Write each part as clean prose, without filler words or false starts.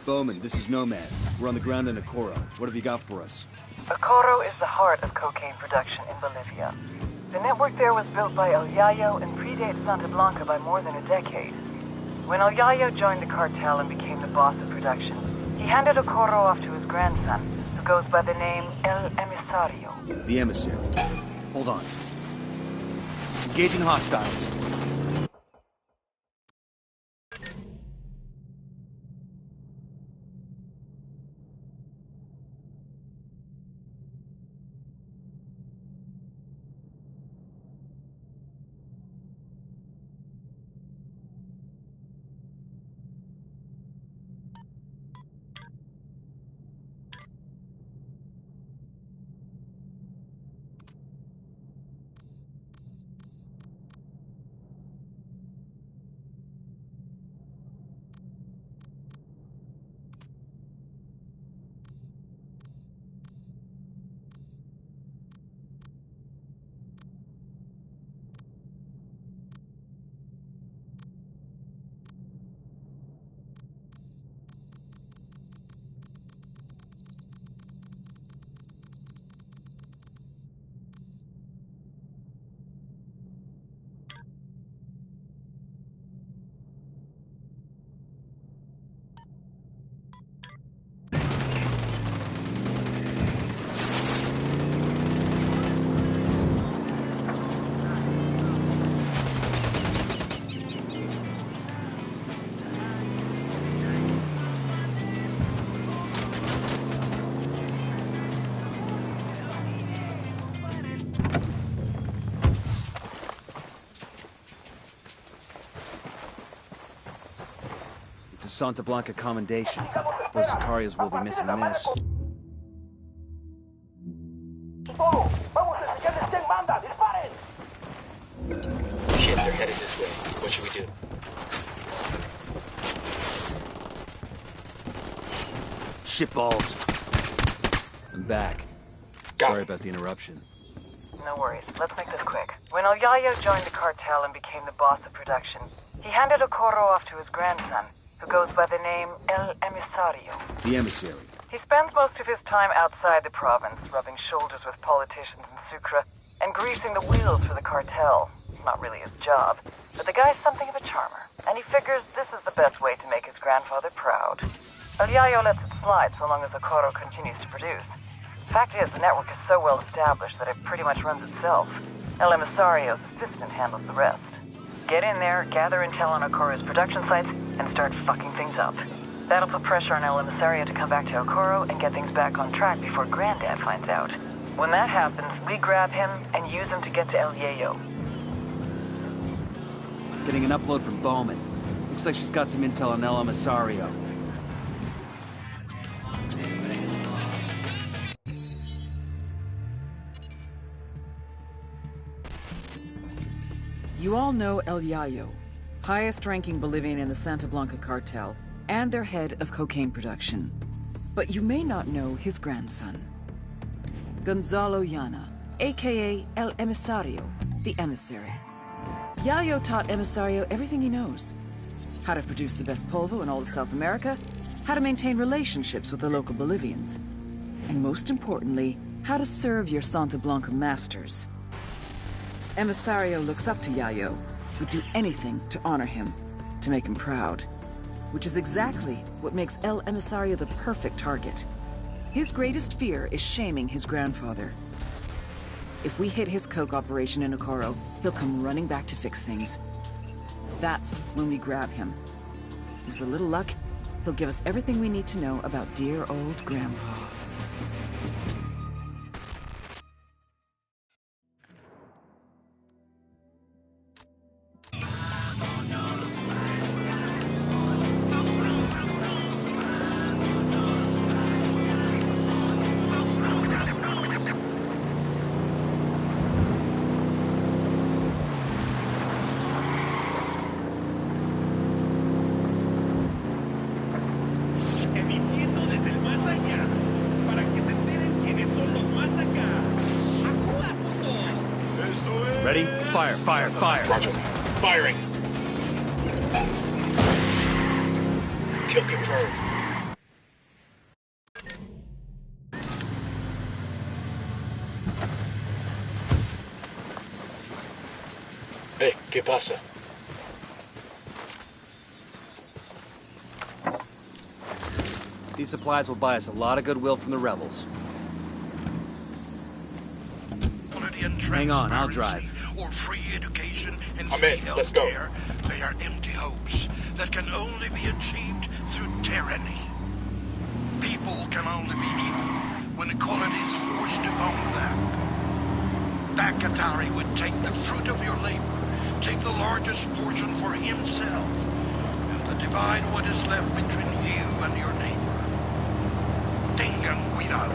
Bowman, this is Nomad. We're on the ground in Okoro. What have you got for us? Okoro is the heart of cocaine production in Bolivia. The network there was built by El Yayo and predates Santa Blanca by more than a decade. When El Yayo joined the cartel and became the boss of production, he handed Okoro off to his grandson, who goes by the name El Emisario. The emissary. Hold on. Engaging hostiles. Santa Blanca commendation. Those Sicarios will be missing this. Shit, they're headed this way. What should we do? Shitballs. I'm back. Sorry about the interruption. No worries. Let's make this quick. When El Yayo joined the cartel and became the boss of production, he handed Okoro off to his grandson, who goes by the name El Emisario. The emissary. He spends most of his time outside the province, rubbing shoulders with politicians in Sucre and greasing the wheels for the cartel. It's not really his job, but the guy's something of a charmer, and he figures this is the best way to make his grandfather proud. El Yayo lets it slide so long as Okoro continues to produce. Fact is, the network is so well established that it pretty much runs itself. El Emisario's assistant handles the rest. Get in there, gather intel on Okoro's production sites, and start fucking things up. That'll put pressure on El Emisario to come back to Okoro and get things back on track before Granddad finds out. When that happens, we grab him and use him to get to El Yayo. Getting an upload from Bowman. Looks like she's got some intel on El Emisario. You all know El Yayo, highest-ranking Bolivian in the Santa Blanca cartel, and their head of cocaine production. But you may not know his grandson, Gonzalo Llana, aka El Emisario, the emissary. Yayo taught Emisario everything he knows. How to produce the best polvo in all of South America, how to maintain relationships with the local Bolivians, and most importantly, how to serve your Santa Blanca masters. Emisario looks up to Yayo, would do anything to honor him, to make him proud. Which is exactly what makes El Emisario the perfect target. His greatest fear is shaming his grandfather. If we hit his coke operation in Okoro, he'll come running back to fix things. That's when we grab him. With a little luck, he'll give us everything we need to know about dear old Grandpa. Ready? Fire, fire, fire. Roger. Firing. Kill confirmed. pasa. These supplies will buy us a lot of goodwill from the rebels. Hang on, I'll drive. Or free education and I'm free in. Let's go. healthcare, they are empty hopes that can only be achieved through tyranny. People can only be equal when equality is forced upon them. Dakatari would take the fruit of your labor, take the largest portion for himself, and divide what is left between you and your neighbor. Tengan cuidado.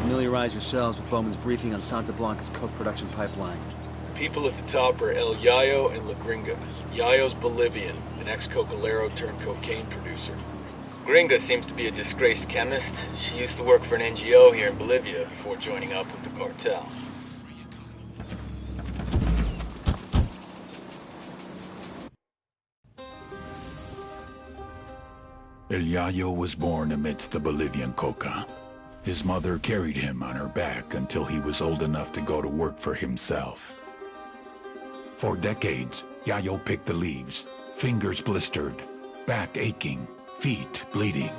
Familiarize yourselves with Bowman's briefing on Santa Blanca's coke production pipeline. People at the top are El Yayo and La Gringa. Yayo's Bolivian, an ex-cocalero turned cocaine producer. Gringa seems to be a disgraced chemist. She used to work for an NGO here in Bolivia before joining up with the cartel. El Yayo was born amidst the Bolivian coca. His mother carried him on her back until he was old enough to go to work for himself. For decades, Yayo picked the leaves, fingers blistered, back aching, feet bleeding.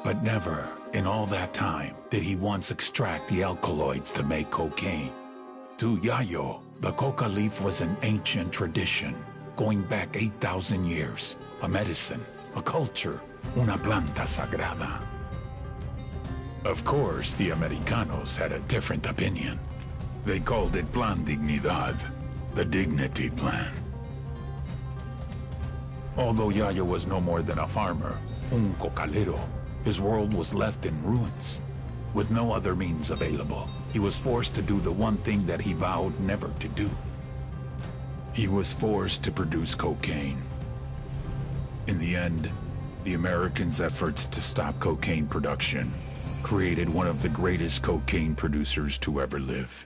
But never, in all that time, did he once extract the alkaloids to make cocaine. To Yayo, the coca leaf was an ancient tradition, going back 8,000 years, a medicine, a culture, una planta sagrada. Of course, the Americanos had a different opinion. They called it Plan Dignidad, the dignity plan. Although Yayo was no more than a farmer, un cocalero, his world was left in ruins. With no other means available, he was forced to do the one thing that he vowed never to do. He was forced to produce cocaine. In the end, the Americans' efforts to stop cocaine production created one of the greatest cocaine producers to ever live.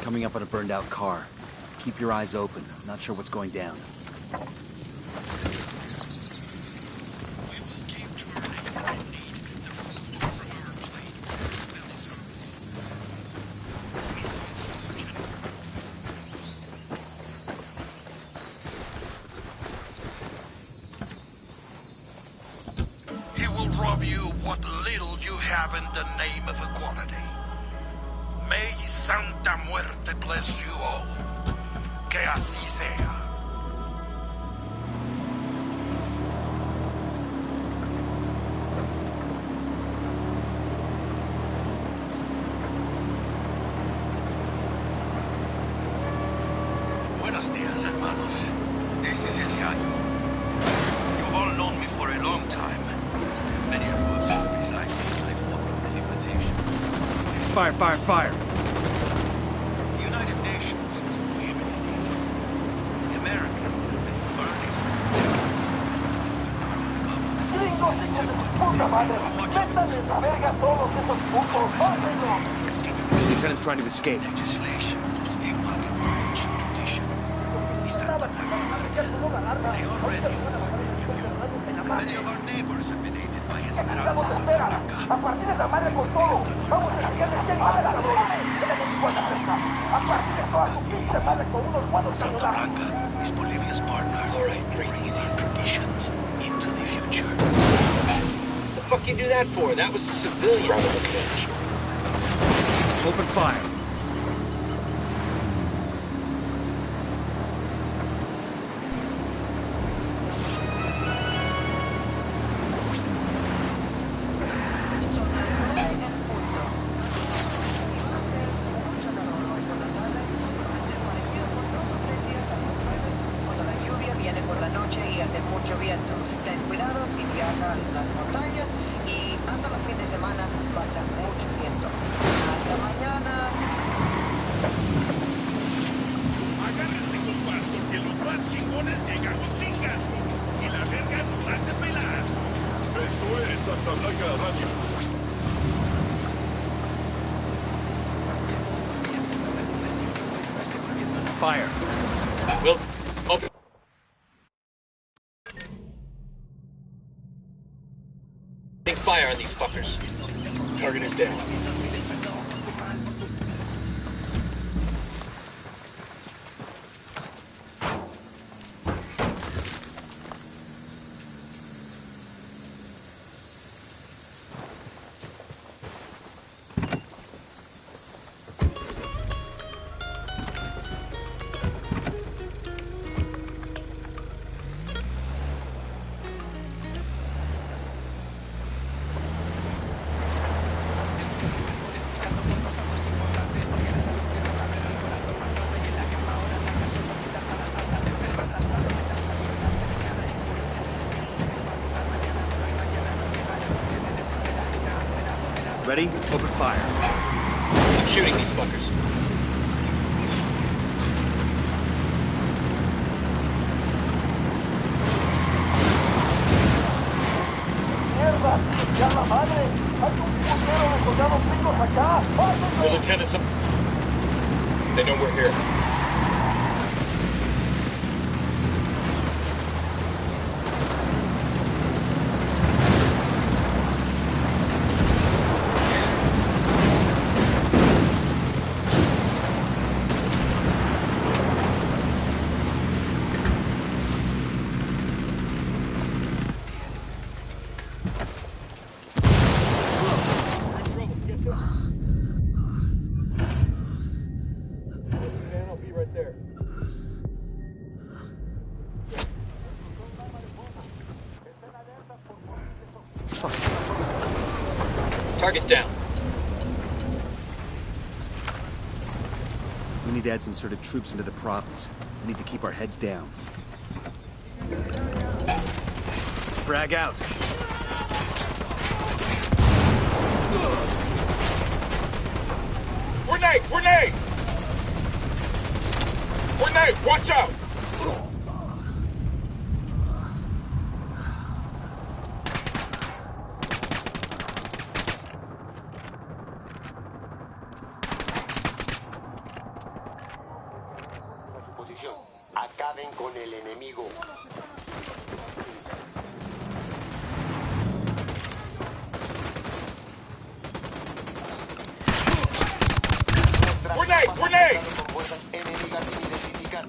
Coming up on a burned-out car. Keep your eyes open. Not sure what's going down. Rob you what little you have in the name of equality. May Santa Muerte bless you all. Que así sea. Buenos días, hermanos. This is El Yayo. You've all known me for a long time. Many of us reside in life walking the legalization. Fire, fire, fire! The United Nations has prohibited it. The Americans have been burning ¡Gringos, hijos de su puta madre! ¡Métanle la verga a todos esos putos! ¡Mátenlos! The lieutenant's trying to escape. legislation to stigmatize ancient tradition. Is the Santa Muerte. They already many of our neighbors have been aided by Esperanza Santa Blanca. ¡A partir de la madre por todo! ¡Vamos a sacarles de madre, cabrones! ¡A partir de toda su pinche madre con unos buenos Santa Blanca is Bolivia's partner. Bringing our traditions into the future. What the fuck you do that for? That was a civilian. Open fire. Fire. Well, open. Fire on these fuckers. Target is down. Ready? Open fire. I'm shooting these fuckers. ¡Mierda! ¡Ya la madre! ¡Hay un puñero de soldados gringos acá! The lieutenant's up. They know we're here. I'll be right there. Target down. We need to add some sort of troops into the province. We need to keep our heads down. Frag out. Grenade! Grenade! Grenade! Watch out! Posición. Acaben con el enemigo. Grenade! Grenade! Con fuerzas enemigas sin identificar.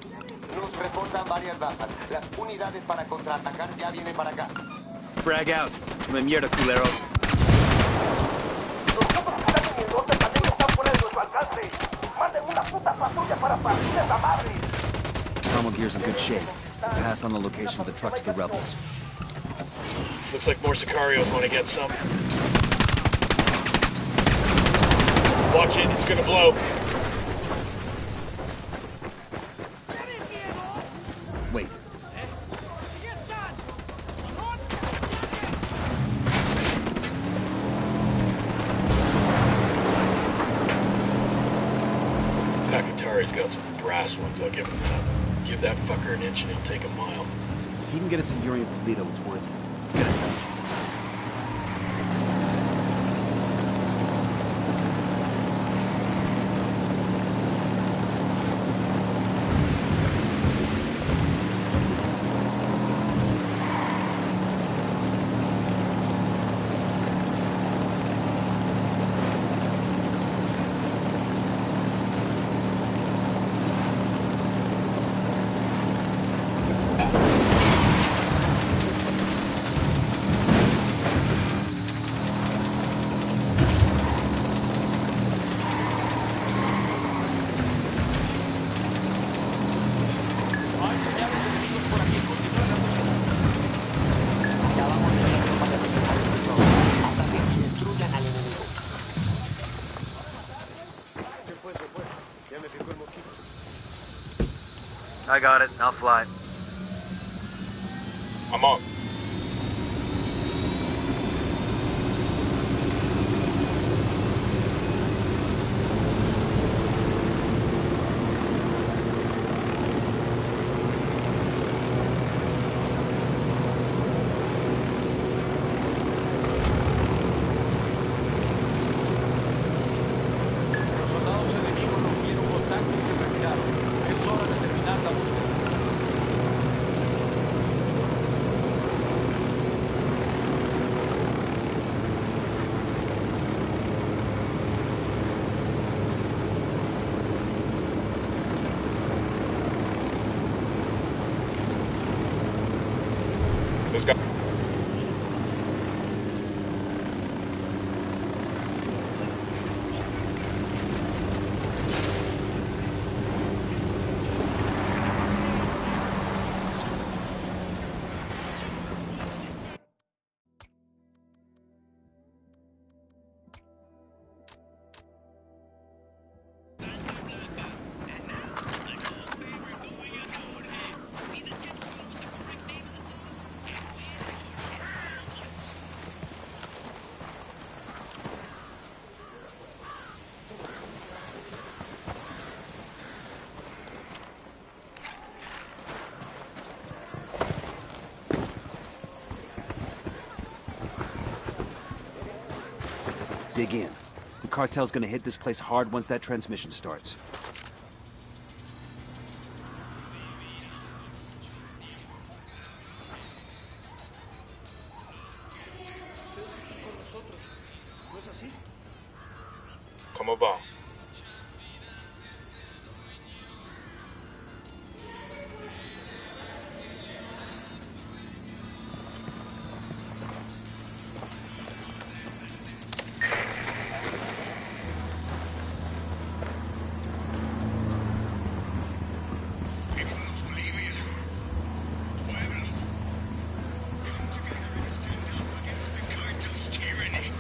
Nos reportan varias bajas. Las unidades para contraatacar ya vienen para acá. Frag out. Come mierda, culeros. Los otros que están en el norte también están fuera de nuestro alcance. Manden una puta patrulla para partir esa madre. Cromwell gear's in good shape. Pass on the location of the truck to the rebels. Looks like more Sicarios want to get some. Watch it, it's gonna blow. Wait. Nakatari's got some brass ones, I'll give him that. Give that fucker an inch and he'll take a mile. If he can get us to Uri and Polito, it's worth it. Let's get it. I got it. I'll fly. I'm on. dig in. The cartel's gonna hit this place hard once that transmission starts. ¿Cómo va?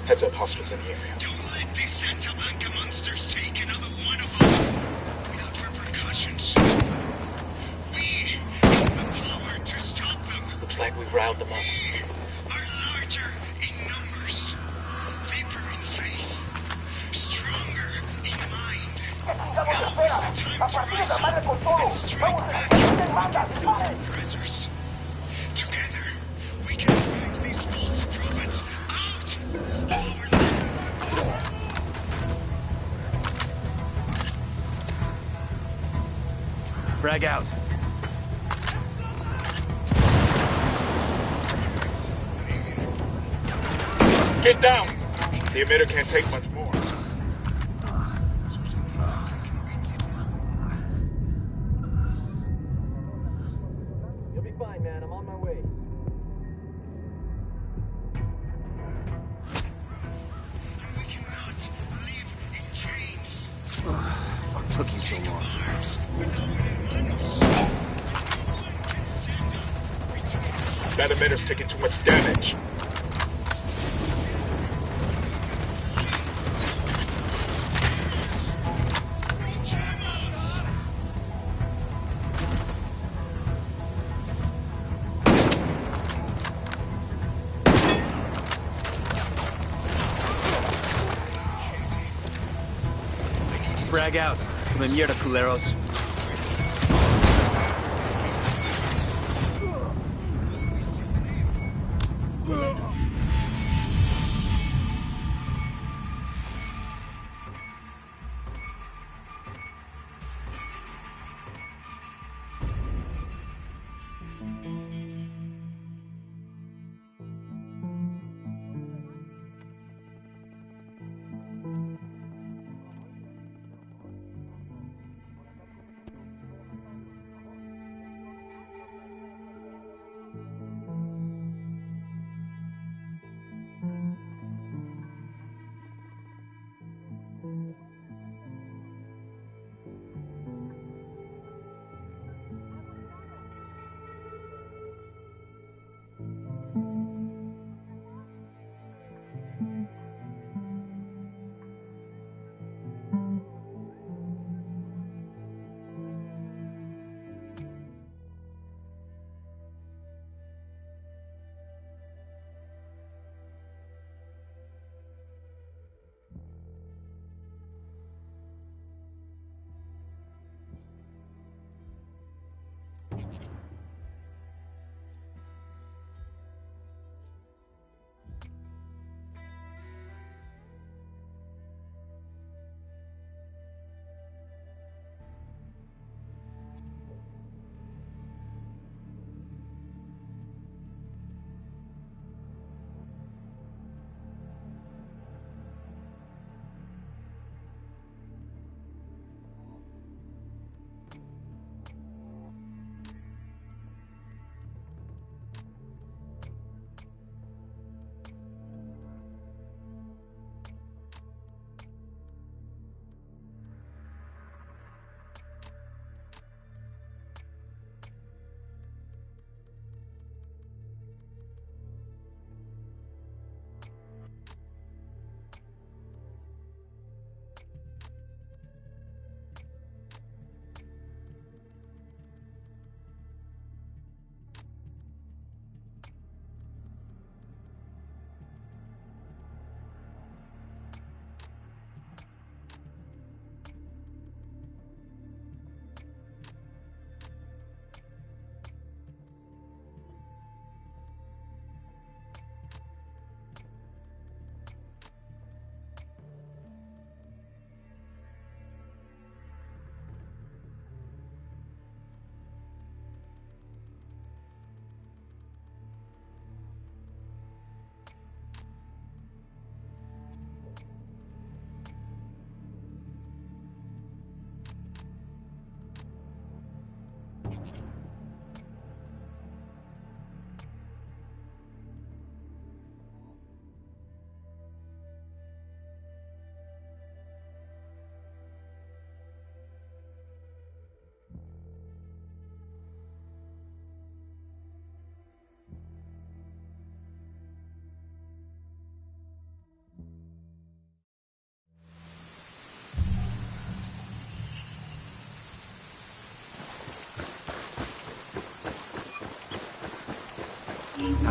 Heads up, hostiles in here. Don't let these Santa Blanca monsters take another one of us without repercussions. We have the power to stop them. Looks like we've riled them up. We are larger in numbers, deeper in faith, stronger in mind. Now is the time to rise up and strike back against those oppressors. Together, we can drive these false prophets out of our land. Frag out. Get down! The emitter can't take much more. You'll be fine, man. I'm on my way. We cannot live in chains. What took you so long? Arms with our hermanos. That emitter's taking too much damage. Frag out. Come mierda, culeros.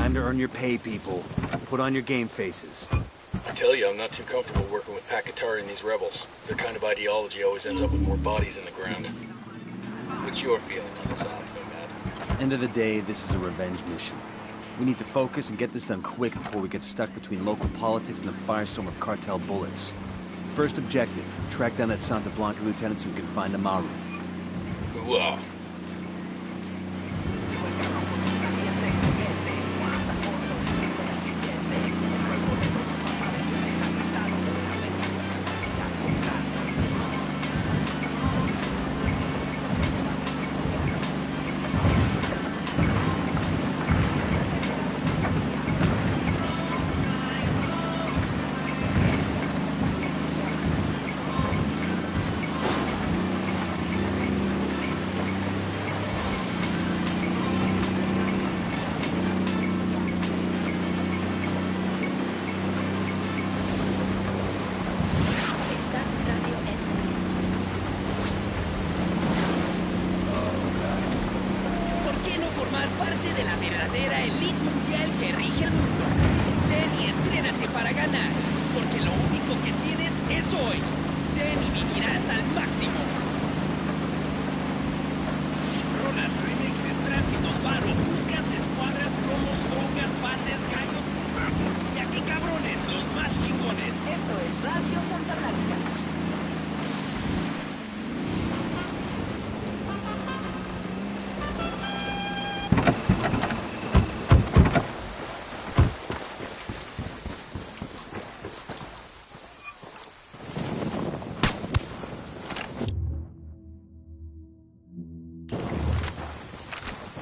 Time to earn your pay, people. Put on your game faces. I tell you, I'm not too comfortable working with Pakatari and these rebels. Their kind of ideology always ends up with more bodies in the ground. What's your feeling on this op, Nomad? End of the day, this is a revenge mission. We need to focus and get this done quick before we get stuck between local politics and the firestorm of cartel bullets. First objective, track down that Santa Blanca lieutenant so we can find Amaru. Wow.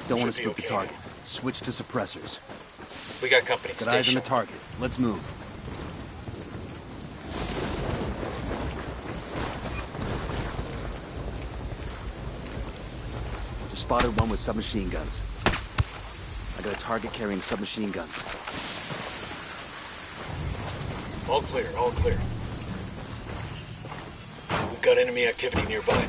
Don't want to Should be spook the okay. target. Switch to suppressors. We got company. Got eyes on Station. the target. Let's move. Just spotted one with submachine guns. I got a target carrying submachine guns. All clear, all clear. We've got enemy activity nearby.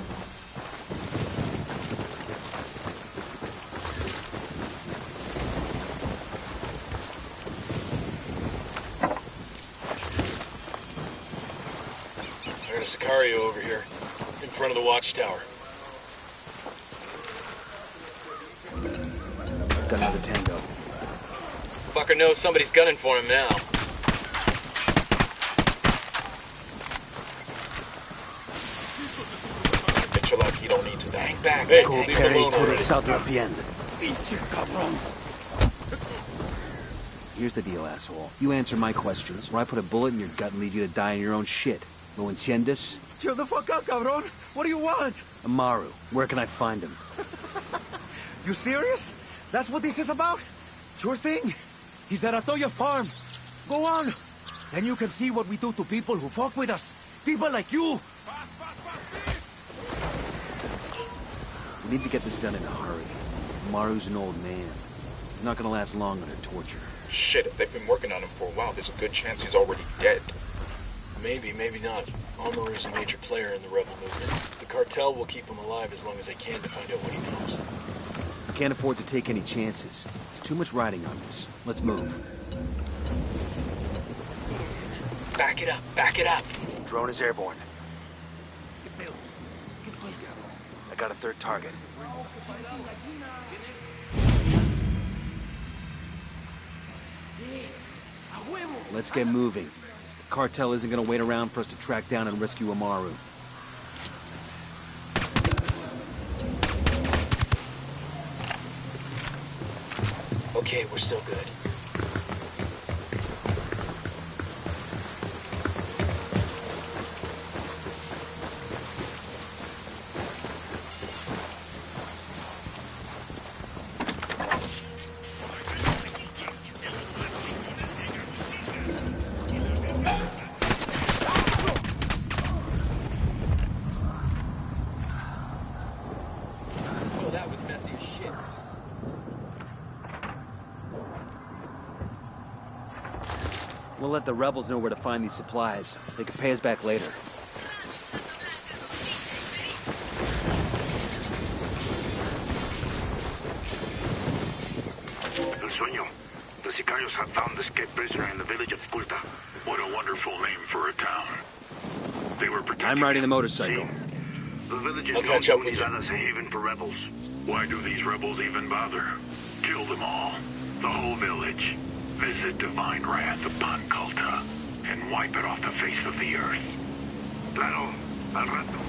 I got a Sicario over here, in front of the watchtower. Got another tango. Fucker knows somebody's gunning for him now. Bet your luck you don't need to bang back. Hey, leave him alone already. Here's the deal, asshole. You answer my questions, or I put a bullet in your gut and leave you to die in your own shit. ¿Lo entiendes? Chill the fuck out, cabron. What do you want? Amaru, where can I find him? You serious? That's what this is about? Sure thing. He's at Atoya Farm. Go on. Then you can see what we do to people who fuck with us. People like you. We need to get this done in a hurry. Amaru's an old man. He's not gonna last long under torture. Shit, if they've been working on him for a while, there's a good chance he's already dead. Maybe, maybe not. Amaru's a major player in the rebel movement. The cartel will keep him alive as long as they can to find out what he knows. We can't afford to take any chances. There's too much riding on this. Let's move. Back it up, back it up. Drone is airborne. I got a third target. Let's get moving. The cartel isn't gonna wait around for us to track down and rescue Amaru. Okay, we're still good. Oh, that was messy as shit. We'll let the rebels know where to find these supplies. They can pay us back later. El sueño. The prisoner in the village of Culta. What a wonderful name for a town. They were protecting I'm riding the him. motorcycle. The village is I'll known catch up with you. as a haven for rebels. Why do these rebels even bother? Kill them all. The whole village. Visit divine wrath upon Culta and wipe it off the face of the earth. Claro, al rato.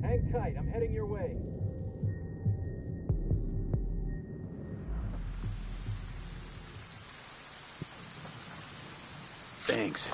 Hang tight, I'm heading your way. Thanks.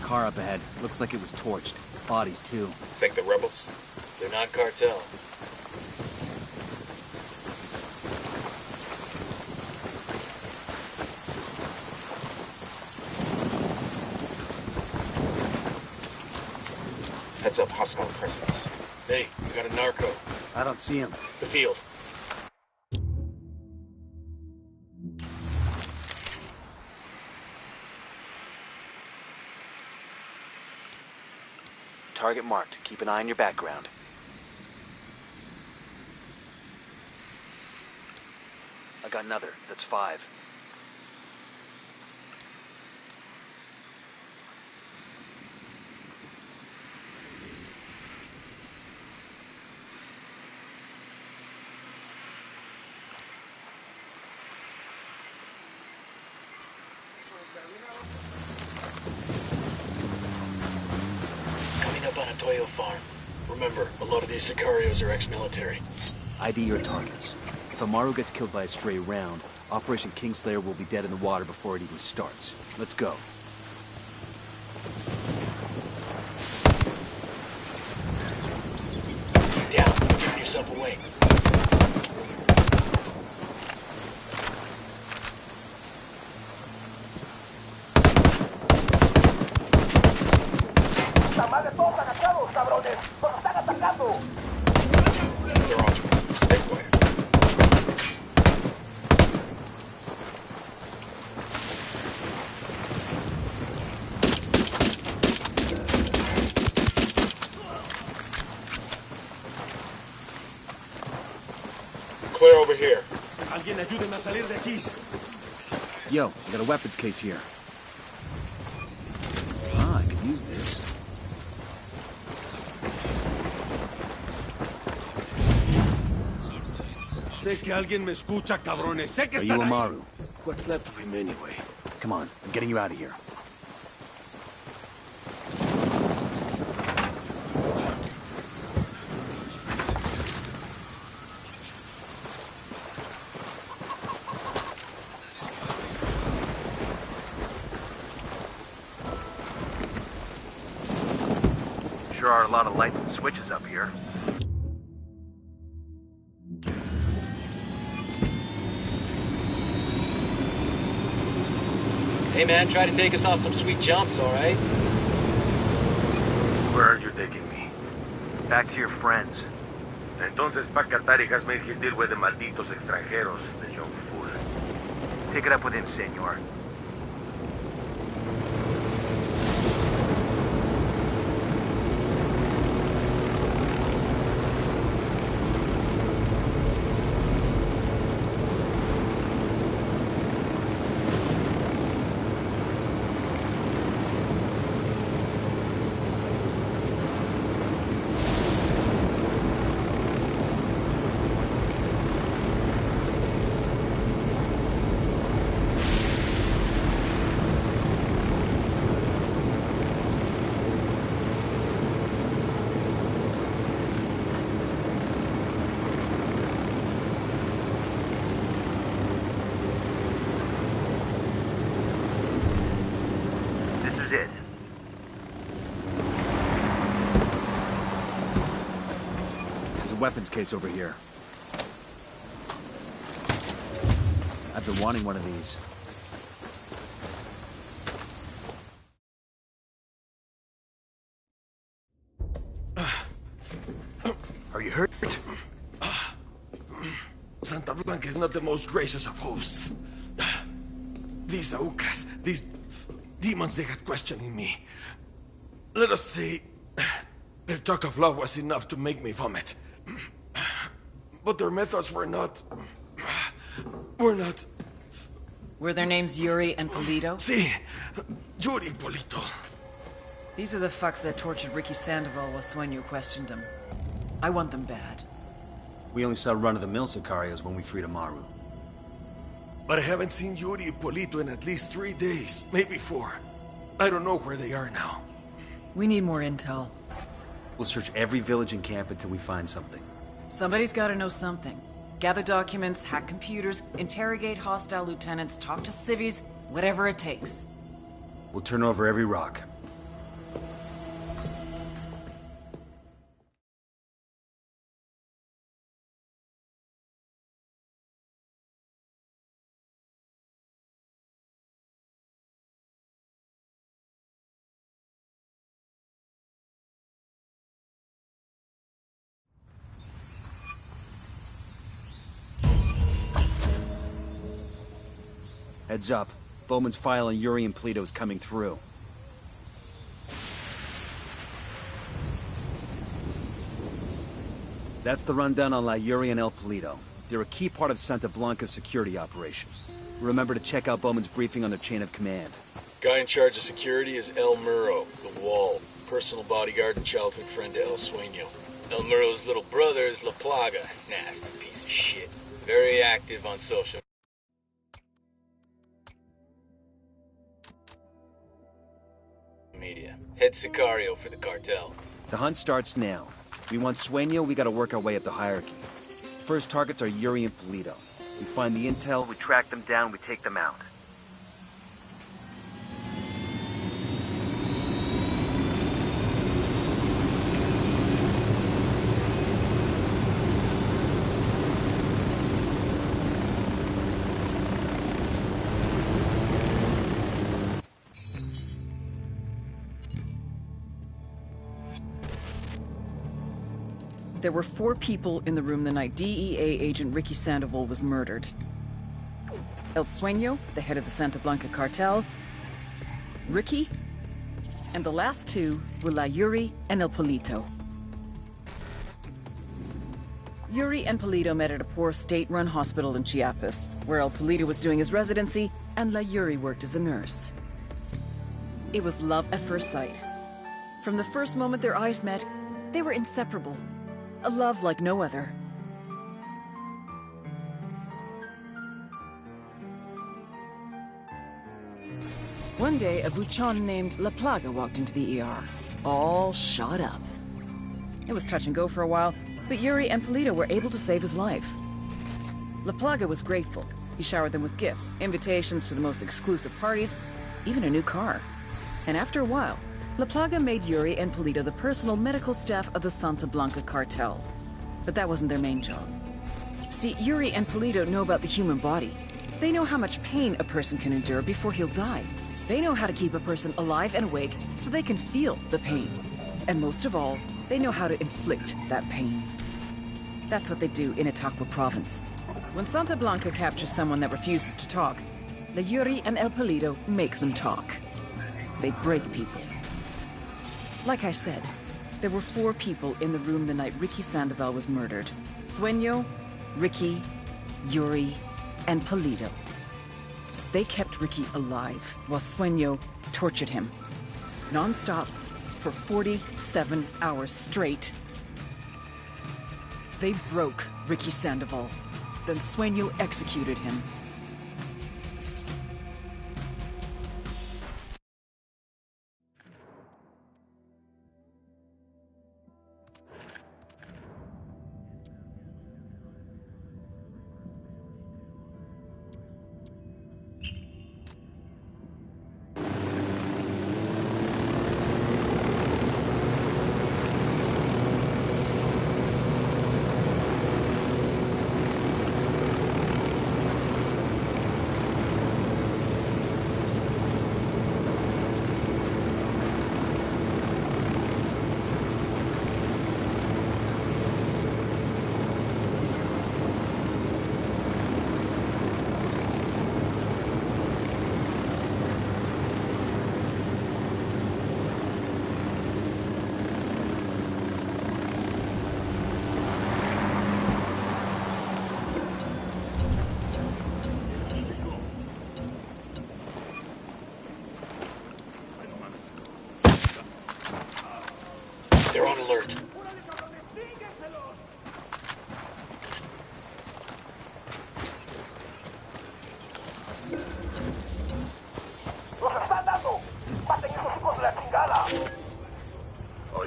Car up ahead. Looks like it was torched. Bodies, too. Think the rebels? They're not cartel. Heads up, hostile presence. Hey, we got a narco. I don't see him. The field. Target marked. Keep an eye on your background. I got another. That's 5. Coming up on a Toyo farm. Remember, a lot of these sicarios are ex-military. ID your targets. If Amaru gets killed by a stray round, Operation Kingslayer will be dead in the water before it even starts. Let's go. Down. Turn yourself away. ¡Puta madre, todos agachados, cabrones! ¡Nos están atacando! They're altruists. Stay quiet. Clear over here. Alguien ayúdenme a salir de aquí. Yo, I got a weapons case here. Ah, I could use this. Sé que alguien me escucha, cabrones. Sé que Are you están ahí. Amaru? What's left of him anyway? Come on, I'm getting you out of here. Sure are a lot of lights and switches up here. Hey man, try to take us off some sweet jumps, alright? Where are you taking me? Back to your friends. Entonces, Pacatari has made his deal with the malditos extranjeros, the young fool. Take it up with him, senor. It. There's a weapons case over here. I've been wanting one of these. Are you hurt? Santa Blanca is not the most gracious of hosts. These Aucas, these demons they had questioning me. Let us say, their talk of love was enough to make me vomit. But their methods were not... Were their names Yuri and Polito? Si, Yuri Polito. These are the fucks that tortured Ricky Sandoval while Sueño questioned him. I want them bad. We only saw run-of-the-mill Sicarios when we freed Amaru. But I haven't seen Yuri and Polito in at least 3 days, maybe 4. I don't know where they are now. We need more intel. We'll search every village and camp until we find something. Somebody's gotta know something. Gather documents, hack computers, interrogate hostile lieutenants, talk to civvies, whatever it takes. We'll turn over every rock. Heads up. Bowman's file on Yuri and Polito is coming through. That's the rundown on La Yuri and El Polito. They're a key part of Santa Blanca's security operation. Remember to check out Bowman's briefing on their chain of command. Guy in charge of security is El Muro, the Wall. Personal bodyguard and childhood friend to El Sueño. El Muro's little brother is La Plaga. Nasty piece of shit. Very active on social media. Head Sicario for the cartel. The hunt starts now. We want Sueño, we gotta work our way up the hierarchy. First targets are Yuri and Polito. We find the intel, We track them down, we take them out. There were 4 people in the room the night DEA agent Ricky Sandoval was murdered. El Sueño, the head of the Santa Blanca cartel, Ricky, and the last 2 were La Yuri and El Polito. Yuri and Polito met at a poor state-run hospital in Chiapas, where El Polito was doing his residency and La Yuri worked as a nurse. It was love at first sight. From the first moment their eyes met, they were inseparable. A love like no other. One day, a Buchon named La Plaga walked into the ER, all shot up. It was touch and go for a while, but Yuri and Polito were able to save his life. La Plaga was grateful. He showered them with gifts, invitations to the most exclusive parties, even a new car. And after a while, La Plaga made Yuri and Polito the personal medical staff of the Santa Blanca cartel. But that wasn't their main job. See, Yuri and Polito know about the human body. They know how much pain a person can endure before he'll die. They know how to keep a person alive and awake so they can feel the pain. And most of all, they know how to inflict that pain. That's what they do in Itaqua province. When Santa Blanca captures someone that refuses to talk, the Yuri and El Polito make them talk. They break people. Like I said, there were 4 people in the room the night Ricky Sandoval was murdered. Sueño, Ricky, Yuri, and Polito. They kept Ricky alive while Sueño tortured him. Non-stop for 47 hours straight. They broke Ricky Sandoval. Then Sueño executed him. They're on alert.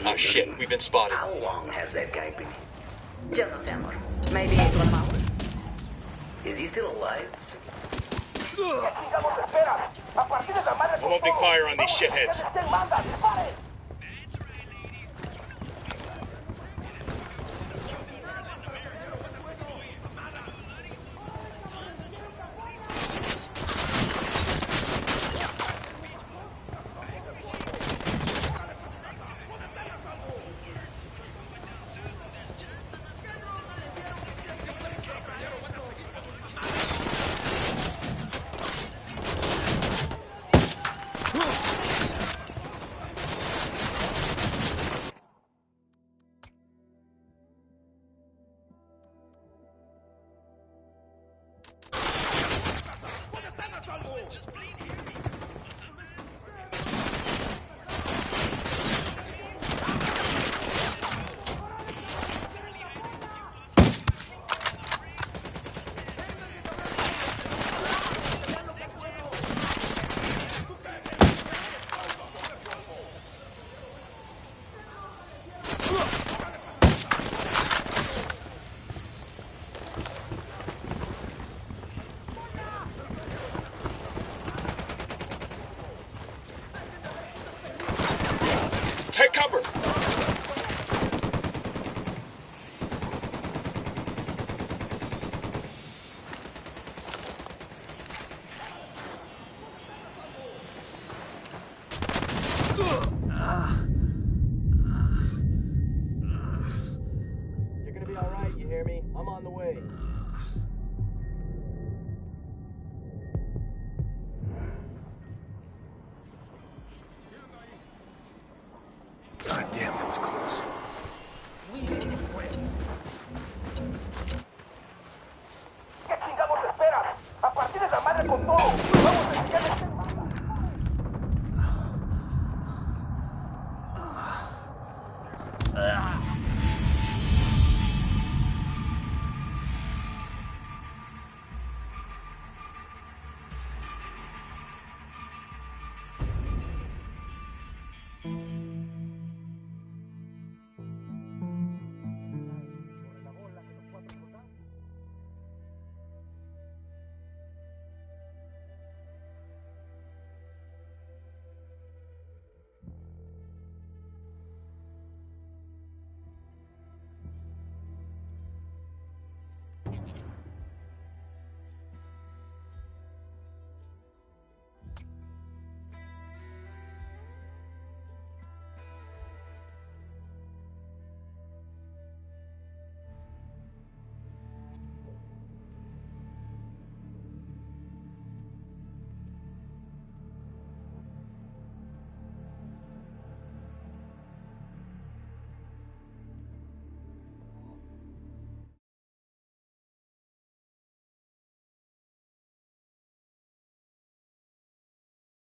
Oh shit, we've been spotted. How long has that guy been? Just no sé, amor. Maybe 1 hour. Is he still alive? I'm opening fire on these shitheads. Take cover!